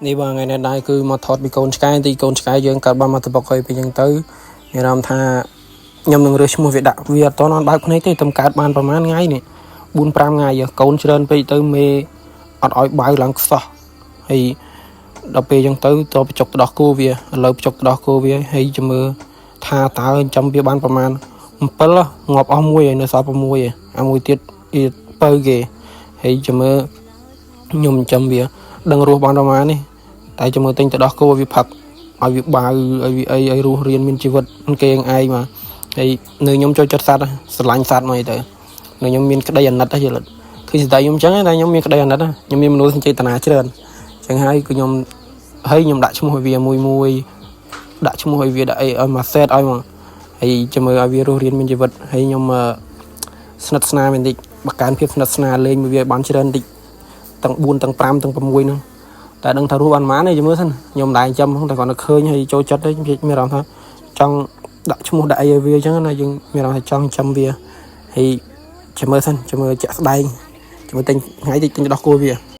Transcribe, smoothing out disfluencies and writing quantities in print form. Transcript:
នេះបងថ្ងៃនេះដែរគឺមកថតពីកូនឆ្កែទីកូនឆ្កែយើងកាត់បានមកទៅបុកហើយពីអញ្ចឹងទៅមានអារម្មណ៍ថាខ្ញុំនឹងរើសឈ្មោះវាដាក់វាអត់តន់បើកភ្នែកទេតែកើតបានប្រហែលថ្ងៃនេះ 4-5 ថ្ងៃកូនច្រើនពេកទៅមេអត់ឲ្យបើកឡើងខ្សោះហើយដល់ពេលអញ្ចឹងទៅតបចុកទៅដោះគោវាឥឡូវចុកទៅដោះគោវាហើយចាំមើលថាតើចាំវាបានប្រហែល 7 ងាប់អស់មួយហើយនៅសល់ 6 ហើយអាមួយទៀតបើគេហើយចាំមើលខ្ញុំចាំវាដឹងរស់បានប្រហែលនេះតែចាំមើលទិញទៅដោះគោវាផឹកឲ្យវាបើឲ្យវាឲ្យរស់រៀនមានជីវិតគេឯងមកហើយនៅខ្ញុំចូលចិត្តសត្វស្រឡាញ់សត្វមកទៅនៅខ្ញុំមានក្តីអាណិតយល់គឺស្ដីខ្ញុំអញ្ចឹងតែខ្ញុំមានក្តីអាណិតខ្ញុំមានមនោសញ្ចេតនាច្រើនអញ្ចឹងហើយគឺខ្ញុំដាក់ឈ្មោះឲ្យវាមួយដាក់ឈ្មោះឲ្យវាដាក់អីឲ្យមកសេតឲ្យមកហើយចាំមើលឲ្យវារស់រៀនមានជីវិតហើយខ្ញុំស្និទ្ធស្នាលបន្តិចបកកើនភាពស្និទ្ធស្នាលលេងមួយវាបានច្រើនបន្តិចទាំង 4 ទាំង 5 ទាំង 6 ហ្នឹងតែដឹងថារស់បានប៉ុន្មានទេចាំមើលសិនខ្ញុំដែរចាំតែគាត់នៅឃើញហើយចូលចិត្តទេខ្ញុំមានអារម្មណ៍ថាចង់ដាក់ឈ្មោះដាក់អីឲ្យវាអញ្ចឹងណាយើងមានអារម្មណ៍ថាចង់ចាំវាហើយចាំមើលសិនចាំមើលជាក់ស្ដែងចាំមើលទិញថ្ងៃតិចទិញដោះគោវា